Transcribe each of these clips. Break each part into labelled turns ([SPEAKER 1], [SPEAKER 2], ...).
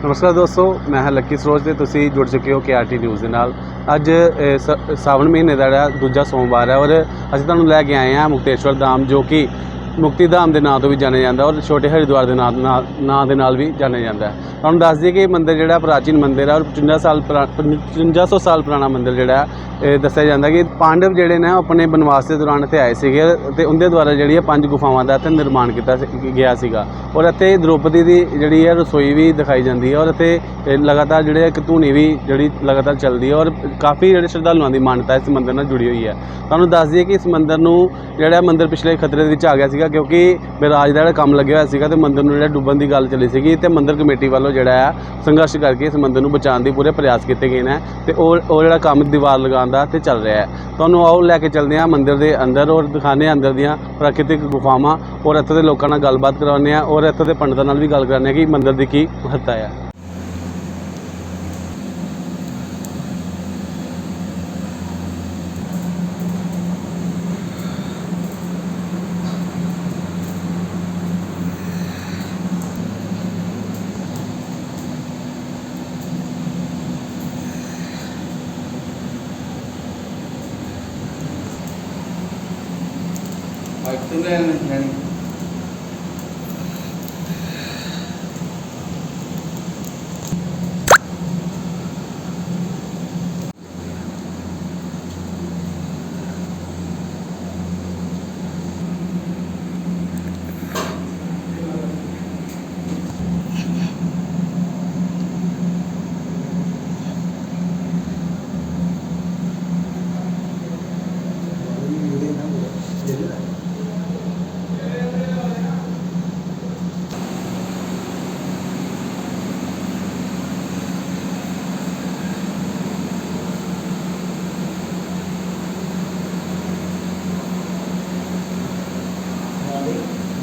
[SPEAKER 1] नमस्कार दोस्तों, मैं हाँ लक्की सरोज ते तुसीं जुड़ चुके हो KRT न्यूज़ ਦੇ ਨਾਲ। ਅੱਜ ਸਾਵਣ ਮਹੀਨੇ ਦਾ ਜਿਹੜਾ ਦੂਜਾ ਸੋਮਵਾਰ ਹੈ ਔਰ ਅਸੀਂ ਤੁਹਾਨੂੰ ਲੈ ਕੇ ਆਏ ਹਾਂ ਮੁਕਤੇਸ਼ਵਰ धाम, जो कि ਮੁਕਤੀ ਧਾਮ ਦੇ ਨਾਂ ਤੋਂ ਵੀ ਜਾਣਿਆ ਜਾਂਦਾ ਔਰ ਛੋਟੇ ਹਰਿਦੁਆਰ ਦੇ ਨਾਂ ਦੇ ਨਾਲ ਵੀ ਜਾਣਿਆ ਜਾਂਦਾ ਹੈ। ਤੁਹਾਨੂੰ ਦੱਸ ਦਈਏ ਕਿ ਇਹ ਮੰਦਿਰ ਜਿਹੜਾ ਪ੍ਰਾਚੀਨ ਮੰਦਿਰ ਹੈ ਔਰ 5500 ਸਾਲ ਪੁਰਾਣਾ ਮੰਦਿਰ ਜਿਹੜਾ ਹੈ। ਦੱਸਿਆ ਜਾਂਦਾ ਕਿ ਪਾਂਡਵ ਜਿਹੜੇ ਨੇ ਆਪਣੇ ਬਨਵਾਸ ਦੇ ਦੌਰਾਨ ਇੱਥੇ ਆਏ ਸੀਗੇ ਤੇ ਉਹਦੇ ਦੁਆਰਾ ਜਿਹੜੀ 5 ਗੁਫਾਵਾਂ ਦਾ ਇੱਥੇ ਨਿਰਮਾਣ ਕੀਤਾ ਗਿਆ ਸੀਗਾ ਔਰ ਇੱਥੇ द्रौपदी ਦੀ ਜਿਹੜੀ ਹੈ ਰਸੋਈ ਵੀ ਦਿਖਾਈ ਜਾਂਦੀ ਹੈ ਔਰ ਇੱਥੇ ਲਗਾਤਾਰ ਜਿਹੜੇ ਇੱਕ ਧੂਣੀ ਵੀ ਜਿਹੜੀ ਲਗਾਤਾਰ ਚੱਲਦੀ ਹੈ ਔਰ ਕਾਫੀ ਜਿਹੜੇ ਸ਼ਰਧਾਲੂਆਂ ਦੀ ਮਾਨਤਾ ਇਸ ਮੰਦਿਰ ਨਾਲ ਜੁੜੀ ਹੋਈ ਹੈ। ਤੁਹਾਨੂੰ ਦੱਸ ਦਈਏ ਕਿ ਇਸ ਮੰਦਿਰ ਨੂੰ ਜਿਹੜਾ ਮੰਦਿਰ ਪਿਛਲੇ ਖਤਰੇ ਦੇ ਵਿੱਚ ਆ ਗਿਆ ਸੀਗਾ, ਕਿਉਂਕਿ ਵਿਰਾਜ ਦਾ ਜਿਹੜਾ ਕੰਮ ਲੱਗਿਆ ਹੋਇਆ ਸੀਗਾ ਤੇ ਮੰਦਿਰ ਨੂੰ ਜਿਹੜਾ ਡੁੱਬਣ ਦੀ ਗੱਲ ਚੱਲੀ ਸੀਗੀ ਤੇ ਮੰਦਿਰ ਕਮੇਟੀ ਵੱਲੋਂ ਜਿਹੜਾ ਆ ਸੰਘਰਸ਼ ਕਰਕੇ ਇਸ ਮੰਦਿਰ ਨੂੰ ਬਚਾਉਣ ਦੀ ਪੂਰੇ ਪ੍ਰਯਾਸ ਕੀਤੇ ਗਏ ਨੇ ਤੇ ਉਹ ਜਿਹੜਾ ਕੰਮ ਦੀਵਾਰ ਲਗਾਉਣ ਦਾ ਤੇ ਚੱਲ ਰਿਹਾ ਹੈ। ਤੁਹਾਨੂੰ ਆਓ ਲੈ ਕੇ ਚੱਲਦੇ ਹਾਂ ਮੰਦਿਰ ਦੇ ਅੰਦਰ ਔਰ ਦਿਖਾਉਂਦੇ ਹਾਂ ਅੰਦਰ ਦੀਆਂ ਪ੍ਰਾਕ੍ਰਿਤਿਕ ਗੁਫਾਵਾਂ ਔਰ ਇੱਥੋਂ ਦੇ ਲੋਕਾਂ ਨਾਲ ਗੱਲਬਾਤ ਕਰਵਾਉਂਦੇ ਹਾਂ ਔਰ ਇੱਥੋਂ ਦੇ ਪੰਡਤਾਂ ਨਾਲ ਵੀ ਗੱਲ ਕਰਾਉਂਦੇ ਹਾਂ ਕਿ ਮੰਦਿਰ ਦੀ ਕੀ ਮਹੱਤਤਾ ਹੈ।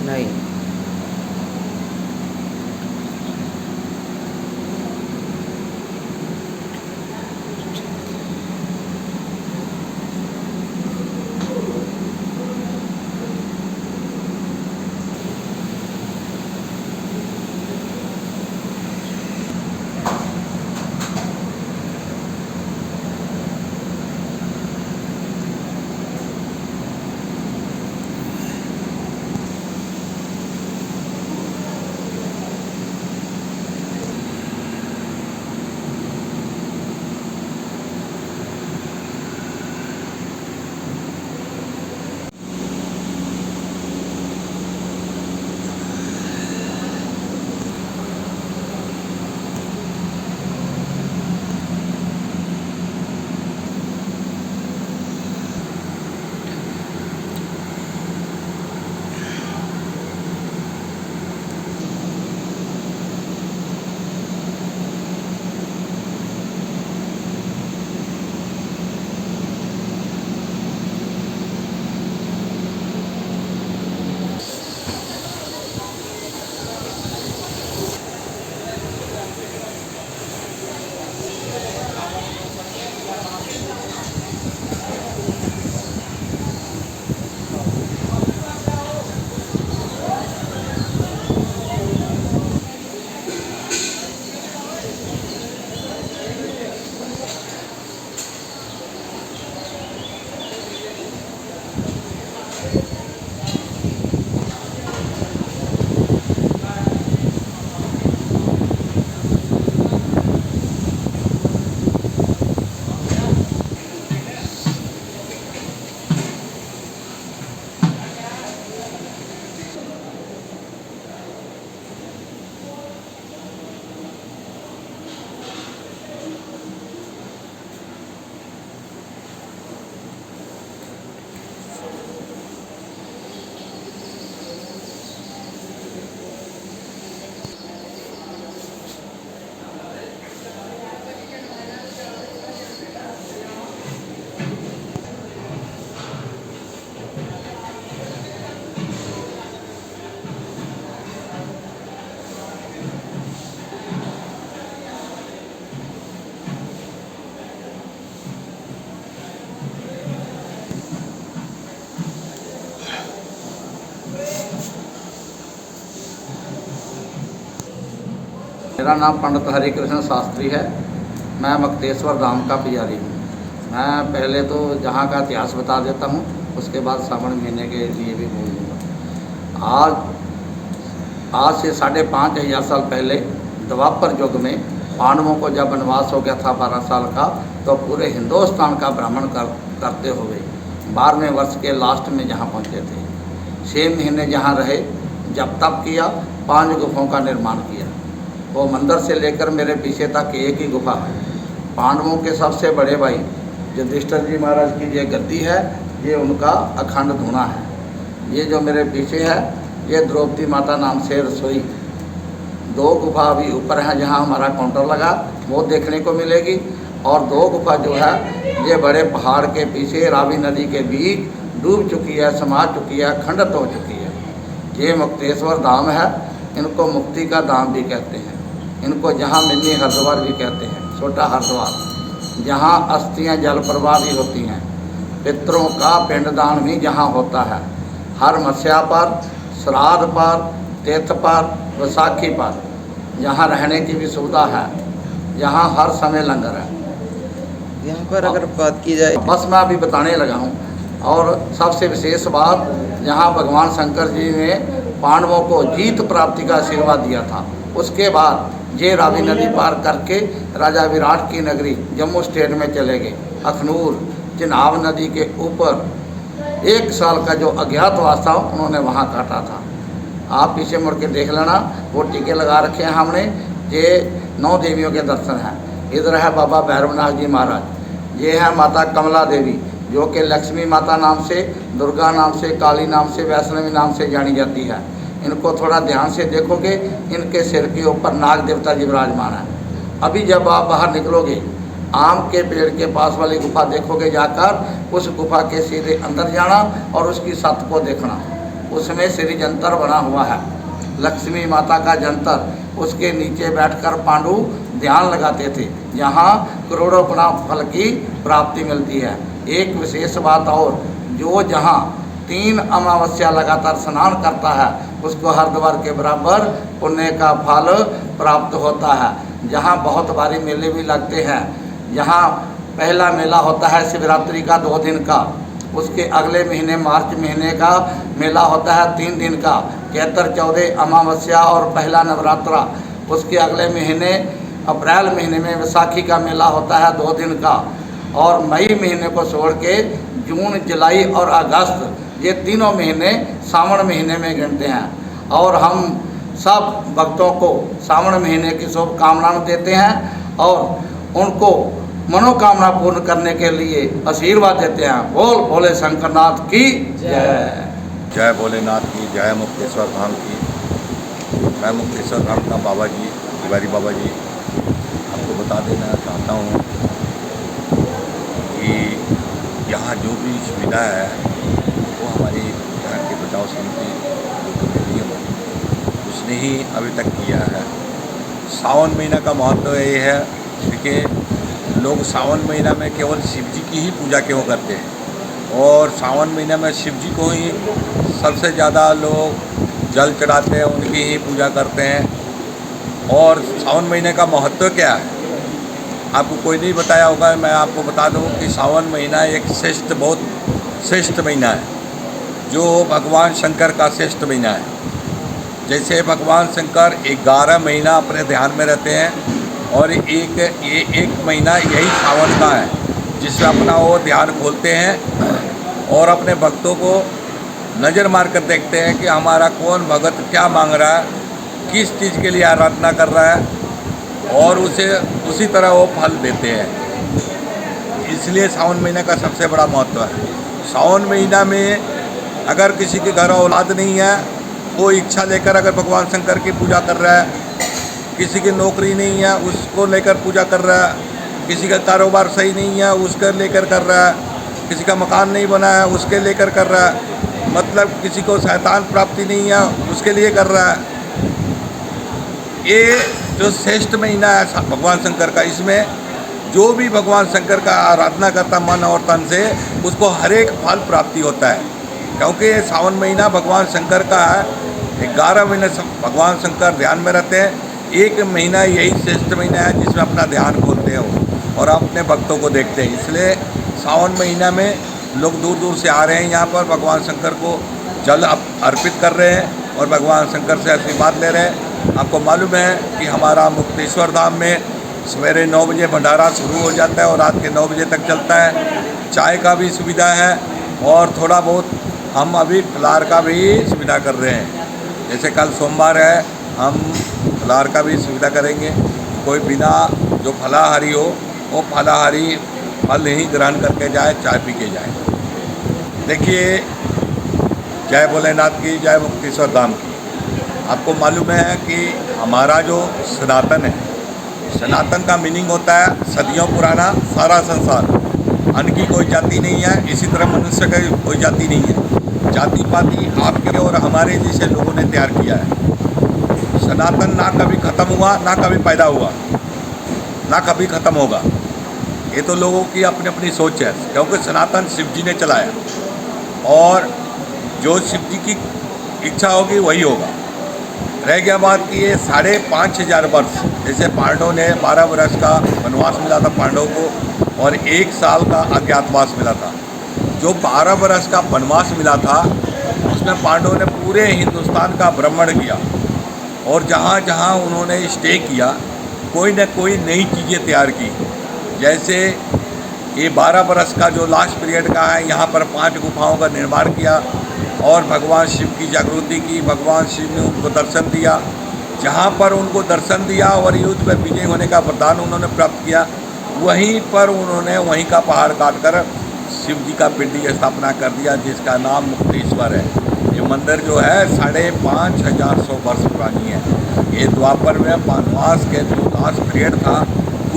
[SPEAKER 2] नहीं मेरा नाम पंडित हरिकृष्ण शास्त्री है। मैं मुक्तेश्वर धाम का पुजारी हूँ। मैं पहले तो जहाँ का इतिहास बता देता हूँ, उसके बाद श्रावण महीने के लिए भी बोल दूँगा। आज से 5,500 साल पहले द्वापर युग में पांडवों को जब वनवास हो गया था 12 साल का, तो पूरे हिंदुस्तान का भ्रमण करते हुए 12वें वर्ष के लास्ट में जहाँ पहुँचे थे, 6 महीने जहाँ रहे, जब तप किया, 5 गुफाओं का निर्माण किया। वो मंदिर से लेकर मेरे पीछे तक एक ही गुफा है। पांडवों के सबसे बड़े भाई युधिष्ठिर जी महाराज की ये गद्दी है, ये उनका अखंड धूना है। ये जो मेरे पीछे है, ये द्रौपदी माता नाम से रसोई। 2 गुफा अभी ऊपर हैं जहाँ हमारा काउंटर लगा, वो देखने को मिलेगी। और 2 गुफा जो है, ये बड़े पहाड़ के पीछे रावी नदी के बीच डूब चुकी है, समा चुकी है, खंडित हो चुकी है। ये मुक्तेश्वर धाम है। इनको मुक्ति का धाम भी कहते हैं। इनको जहाँ मिनी हरिद्वार भी कहते हैं, छोटा हरिद्वार, जहाँ अस्थियाँ जल प्रवाह भी होती हैं। पितरों का पिंडदान भी जहाँ होता है, हर मत्स्या पर, श्राद्ध पर, तीर्थ पर, वैसाखी पर। यहाँ रहने की भी सुविधा है, यहाँ हर समय लंगर है।
[SPEAKER 3] यहाँ पर अगर बात की जाए,
[SPEAKER 2] बस मैं अभी बताने लगा हूँ। और सबसे विशेष बात, यहाँ भगवान शंकर जी ने पांडवों को जीत प्राप्ति का आशीर्वाद दिया था। उसके बाद ये रावी नदी पार करके राजा विराट की नगरी जम्मू स्टेट में चले गए। अखनूर चिनाब नदी के ऊपर 1 साल का जो अज्ञातवास था, उन्होंने वहाँ काटा था। आप पीछे मुड़ के देख लेना, वो टीके लगा रखे हैं हमने। ये 9 देवियों के दर्शन हैं। इधर है बाबा भैरवनाथ जी महाराज। ये है माता कमला देवी, जो कि लक्ष्मी माता नाम से, दुर्गा नाम से, काली नाम से, वैष्णवी नाम से जानी जाती है। इनको थोड़ा ध्यान से देखोगे, इनके सिर के ऊपर नाग देवता जी विराजमान है। अभी जब आप बाहर निकलोगे, आम के पेड़ के पास वाली गुफा देखोगे जाकर, उस गुफा के सीधे अंदर जाना और उसकी छत को देखना। उसमें श्री जंतर बना हुआ है, लक्ष्मी माता का जंतर। उसके नीचे बैठकर पांडु ध्यान लगाते थे। यहाँ करोड़ों गुना फल की प्राप्ति मिलती है। एक विशेष बात और, जो जहाँ 3 अमावस्या लगातार स्नान करता है, उसको हरिद्वार के बराबर पुण्य का फल प्राप्त होता है। जहाँ बहुत भारी मेले भी लगते हैं। यहाँ पहला मेला होता है शिवरात्रि का 2 दिन का। उसके अगले महीने मार्च महीने का मेला होता है 3 दिन का, चैत्र 14 अमावस्या और पहला नवरात्रा। उसके अगले महीने अप्रैल महीने में वैसाखी का मेला होता है 2 दिन का। और मई महीने को छोड़ के जून, जुलाई और अगस्त, ये तीनों महीने सावन महीने में गिनते हैं। और हम सब भक्तों को सावन महीने की शुभकामनाएं देते हैं और उनको मनोकामना पूर्ण करने के लिए आशीर्वाद देते हैं। बोल भोले शंकरनाथ की जय।
[SPEAKER 4] जय भोलेनाथ की जय। मुक्तेश्वर धाम की। मैं मुक्तेश्वर धाम का बाबा जी, तिवारी बाबा जी, आपको बता देना चाहता हूँ कि यहाँ जो भी सुविधा है, वो हमारी यहाँ के बचाव समिति जो कमेटी है, उसने ही अभी तक किया है। सावन महीना का महत्व ये है, देखिए लोग सावन महीना में केवल शिव जी की ही पूजा क्यों करते हैं, और सावन महीने में शिव जी को ही सबसे ज़्यादा लोग जल चढ़ाते हैं, उनकी ही पूजा करते हैं। और सावन महीने का महत्व क्या है, आपको कोई नहीं बताया होगा। मैं आपको बता दूं कि सावन महीना एक श्रेष्ठ, बहुत श्रेष्ठ महीना है, जो भगवान शंकर का श्रेष्ठ महीना है। जैसे भगवान शंकर 11 महीना अपने ध्यान में रहते हैं, और एक महीना यही सावन का है, जिसमें अपना वो ध्यान खोलते हैं और अपने भक्तों को नज़र मार कर देखते हैं कि हमारा कौन भगत क्या मांग रहा है, किस चीज़ के लिए आराधना कर रहा है, और उसे उसी तरह वो फल देते हैं। इसलिए सावन महीने का सबसे बड़ा महत्व है। सावन महीना में अगर किसी के घर औलाद नहीं है, वो इच्छा लेकर अगर भगवान शंकर की पूजा कर रहा है, किसी की नौकरी नहीं है उसको लेकर पूजा कर रहा है, किसी का कारोबार सही नहीं है उसके लेकर कर रहा है, किसी का मकान नहीं बना है उसके लेकर कर रहा है, मतलब किसी को शैतान प्राप्ति नहीं है उसके लिए कर रहा है। ये जो श्रेष्ठ महीना है भगवान शंकर का, इसमें जो भी भगवान शंकर का आराधना करता मन और तन से, उसको हर एक फल प्राप्ति होता है। क्योंकि ये सावन महीना भगवान शंकर का है। 11 महीने भगवान शंकर ध्यान में रहते हैं, एक महीना यही श्रेष्ठ महीना है जिसमें अपना ध्यान खोलते हो और अपने भक्तों को देखते हैं। इसलिए सावन महीना में लोग दूर दूर से आ रहे हैं यहाँ पर, भगवान शंकर को जल अर्पित कर रहे हैं और भगवान शंकर से आशीर्वाद ले रहे हैं। आपको मालूम है कि हमारा मुक्तेश्वर धाम में सवेरे 9 बजे भंडारा शुरू हो जाता है और रात के 9 बजे तक चलता है। चाय का भी सुविधा है और थोड़ा बहुत हम अभी फलाहार का भी सुविधा कर रहे हैं। जैसे कल सोमवार है, हम फलाहार का भी सुविधा करेंगे। कोई बिना जो फलाहारी हो वो फलाहारी फल ही ग्रहण करके जाए, चाय पी के जाए। देखिए, जय भोलेनाथ की, जय मुक्तेश्वर धाम की। आपको मालूम है कि हमारा जो सनातन है, सनातन का मीनिंग होता है सदियों पुराना सारा संसार। अन्न की कोई जाति नहीं है, इसी तरह मनुष्य की कोई जाति नहीं है। जाति पाति आपके और हमारे जैसे लोगों ने तैयार किया है। सनातन ना कभी ख़त्म हुआ, ना कभी पैदा हुआ, ना कभी ख़त्म होगा। ये तो लोगों की अपनी अपनी सोच है, क्योंकि सनातन शिव जी ने चलाया और जो शिव जी की इच्छा होगी वही होगा। रह गया बात कि ये 5,500 वर्ष, जैसे पांडवों ने 12 वर्ष का वनवास मिला था पांडवों को और 1 साल का अज्ञातवास मिला था। जो 12 वर्ष का वनवास मिला था उसमें पांडवों ने पूरे हिंदुस्तान का भ्रमण किया और जहाँ जहाँ उन्होंने स्टे किया कोई न कोई नई चीज़ें तैयार की। जैसे ये 12 वर्ष का जो लास्ट पीरियड का है, यहाँ पर 5 गुफाओं का निर्माण किया और भगवान शिव की जागृति की। भगवान शिव ने उनको दर्शन दिया, जहाँ पर उनको दर्शन दिया और युद्ध में विजय होने का वरदान उन्होंने प्राप्त किया, वहीं पर उन्होंने वहीं का पहाड़ काटकर शिव जी का पिंड की स्थापना कर दिया, जिसका नाम मुक्तेश्वर है। ये मंदिर जो है 5,500 वर्ष पुरानी है। ये द्वापर में वनवास के जो लास्ट पीरियड था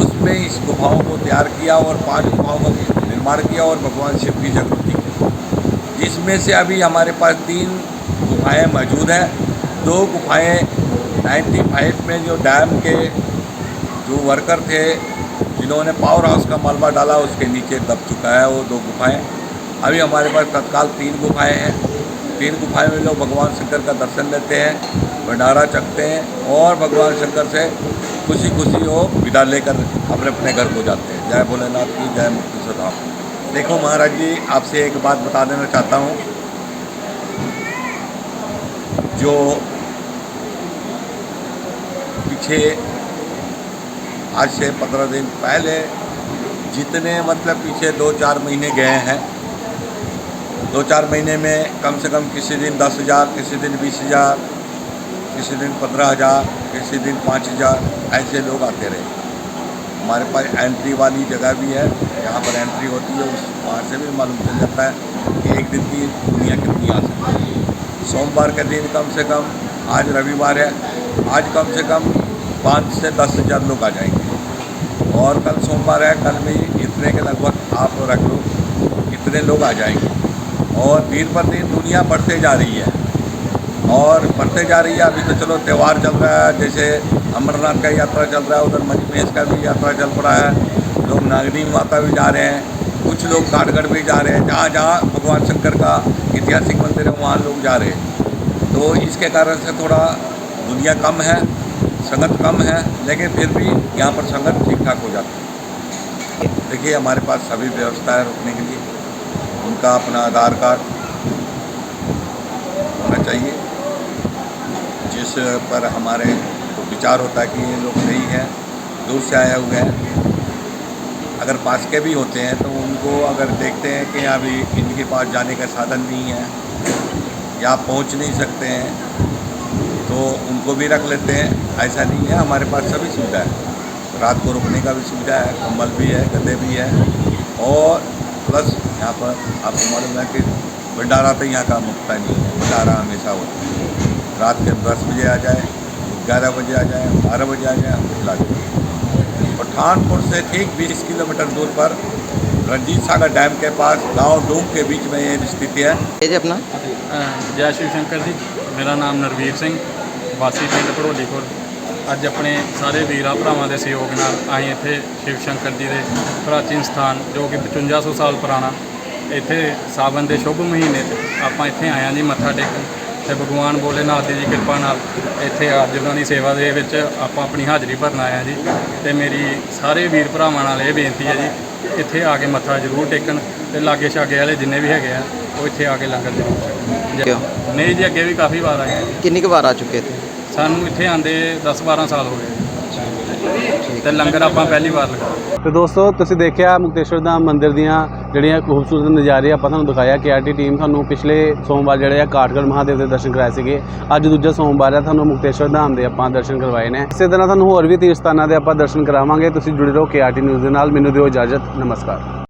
[SPEAKER 4] उसमें इस गुफाओं को तैयार किया और 5 गुफाओं का निर्माण किया और भगवान शिव की जागृति की, जिसमें से अभी हमारे पास 3 गुफाएँ मौजूद हैं। 2 गुफाएँ 95 में जो डैम के जो वर्कर थे जिन्होंने पावर हाउस का मलबा डाला उसके नीचे दब चुका है वो 2 गुफाएँ। अभी हमारे पास तत्काल 3 गुफाएँ हैं। 3 गुफाएँ में लोग भगवान शंकर का दर्शन लेते हैं, भंडारा चखते हैं और भगवान शंकर से खुशी खुशी वो विदा लेकर अपने अपने घर को जाते हैं। जय भोलेनाथ की, जय मुक्तेश्वर धाम। देखो महाराज जी, आपसे एक बात बता देना चाहता हूँ। जो पीछे आज से 15 दिन पहले जितने मतलब पीछे 2-4 महीने गए हैं, 2-4 महीने में कम से कम किसी दिन 10,000, किसी दिन 20,000, किसी दिन 15,000, किसी दिन 5,000 ऐसे लोग आते रहे। हमारे पास एंट्री वाली जगह भी है, यहाँ पर एंट्री होती है, उस वहाँ से भी मालूम चल जाता है कि एक दिन की दुनिया कितनी आ सकती है। सोमवार के दिन कम से कम, आज रविवार है, आज कम से कम 5 से 10,000 लोग आ जाएंगे और कल सोमवार है, कल भी इतने के लगभग आप रख लो इतने लोग आ जाएंगे। और दिन पर दिन दुनिया बढ़ते जा रही है और बढ़ते जा रही है। अभी तो चलो त्यौहार चल रहा है, जैसे अमरनाथ का यात्रा चल रहा है, उधर मणिमहेश का भी यात्रा चल रहा है, लोग नागनी माता भी जा रहे हैं, कुछ लोग काठगढ़ भी जा रहे हैं। जहाँ जहाँ भगवान शंकर का ऐतिहासिक मंदिर है वहाँ लोग जा रहे हैं। तो इसके कारण से थोड़ा दुनिया कम है, संगत कम है, लेकिन फिर भी यहाँ पर संगत ठीक ठाक हो जाती है। देखिए, हमारे पास सभी व्यवस्था है रुकने के लिए। उनका अपना आधार कार्ड होना चाहिए, जिस पर हमारे तो विचार होता है कि ये लोग नहीं हैं, दूर से आए हुए हैं। अगर पास के भी होते हैं तो उनको अगर देखते हैं कि अभी इनके पास जाने का साधन नहीं है या पहुंच नहीं सकते हैं तो उनको भी रख लेते हैं। ऐसा नहीं है, हमारे पास सभी सुविधा है। रात को रुकने का भी सुविधा है, कंबल भी है, गद्दे भी है और प्लस यहाँ पर आपको मालूम है कि भंडारा तो यहाँ का मुक्ता नहीं है, भंडारा हमेशा होता है। रात के 10 बजे आ जाए, 11 बजे आ जाए, 12 बजे आ जाए, हम खिला देते हैं। पठानपुर से ठीक 20 किलोमीटर दूर पर रंजीत सागर डैम के पास गांव डूंग के बीच में ये स्थिति है।
[SPEAKER 3] जी अपना
[SPEAKER 5] जय शिव शंकर जी, मेरा नाम नरवीर सिंह, वासी पिंड भड़ोलीपुर। ਅੱਜ ਆਪਣੇ ਸਾਰੇ ਵੀਰਾਂ ਭਰਾਵਾਂ ਦੇ ਸਹਿਯੋਗ ਨਾਲ ਅਸੀਂ ਇੱਥੇ ਸ਼ਿਵ ਸ਼ੰਕਰ ਜੀ ਦੇ ਪ੍ਰਾਚੀਨ ਸਥਾਨ ਜੋ ਕਿ 5500 ਸਾਲ ਪੁਰਾਣਾ, ਇੱਥੇ ਸਾਵਨ ਦੇ ਸ਼ੁਭ ਮਹੀਨੇ 'ਚ ਆਪਾਂ ਇੱਥੇ ਆਏ ਹਾਂ ਜੀ ਮੱਥਾ ਟੇਕਣ। ਤੇ ਭਗਵਾਨ ਭੋਲੇਨਾਥ ਦੀ ਕਿਰਪਾ ਨਾਲ ਇੱਥੇ ਅੱਜ ਉਹਨਾਂ ਦੀ ਸੇਵਾ ਦੇ ਵਿੱਚ ਆਪਾਂ ਆਪਣੀ ਹਾਜ਼ਰੀ ਭਰਨ ਆਏ ਹਾਂ ਜੀ। ਤੇ ਮੇਰੀ ਸਾਰੇ ਵੀਰ ਭਰਾਵਾਂ ਨਾਲ ਇਹ ਬੇਨਤੀ ਹੈ ਜੀ, ਇੱਥੇ ਆ ਕੇ ਮੱਥਾ ਜ਼ਰੂਰ ਟੇਕਣ ਤੇ ਲਾਗੇ ਛਾਗੇ ਵਾਲੇ ਜਿੰਨੇ ਵੀ ਹੈਗੇ ਆ ਉਹ ਇੱਥੇ ਆ ਕੇ ਲੰਗਰ ਜ਼ਰੂਰ ਛਕਣ।
[SPEAKER 3] ਕਿਉਂ?
[SPEAKER 5] ਨਹੀਂ ਜੀ, ਅੱਗੇ ਵੀ ਕਾਫੀ ਵਾਰ ਆਏ ਹਾਂ।
[SPEAKER 3] ਕਿੰਨੀ ਕੁ ਵਾਰ ਆ ਚੁੱਕੇ थे?
[SPEAKER 5] ਸਾਨੂੰ ਇੱਥੇ ਆਂਦੇ 10-12 ਸਾਲ ਹੋ ਗਏ ਤੇ ਲੰਗਰ ਆਪਾਂ ਪਹਿਲੀ ਵਾਰ ਲਗਾਇਆ।
[SPEAKER 1] ਤੇ ਦੋਸਤੋ ਤੁਸੀਂ ਦੇਖਿਆ ਮੁਕਤੇਸ਼ਵਰ ਧਾਮ ਮੰਦਿਰ ਦੀਆਂ ਜਿਹੜੀਆਂ ਖੂਬਸੂਰਤ ਨਜ਼ਾਰੇ ਆਪਾਂ ਤੁਹਾਨੂੰ ਦਿਖਾਇਆ KRT ਟੀਮ ਤੁਹਾਨੂੰ ਪਿਛਲੇ ਸੋਮਵਾਰ ਜਿਹੜੇ ਆ ਕਾਠਗੜ੍ਹ ਮਹਾਦੇਵ ਦੇ ਦਰਸ਼ਨ ਕਰਾਏ ਸੀਗੇ। ਅੱਜ ਦੂਜਾ ਸੋਮਵਾਰ ਹੈ, ਤੁਹਾਨੂੰ ਮੁਕਤੇਸ਼ਵਰ ਧਾਮ ਦੇ ਆਪਾਂ ਦਰਸ਼ਨ ਕਰਵਾਏ ਨੇ। ਇਸੇ ਤਰ੍ਹਾਂ ਤੁਹਾਨੂੰ ਹੋਰ ਵੀ ਤੀਰਥ ਸਥਾਨਾਂ ਦੇ ਆਪਾਂ ਦਰਸ਼ਨ ਕਰਾਵਾਂਗੇ। ਤੁਸੀਂ ਜੁੜੇ ਰਹੋ KRT ਨਿਊਜ਼ ਦੇ ਨਾਲ। ਮੈਨੂੰ ਦਿਓ ਇਜਾਜ਼ਤ, ਨਮਸਕਾਰ।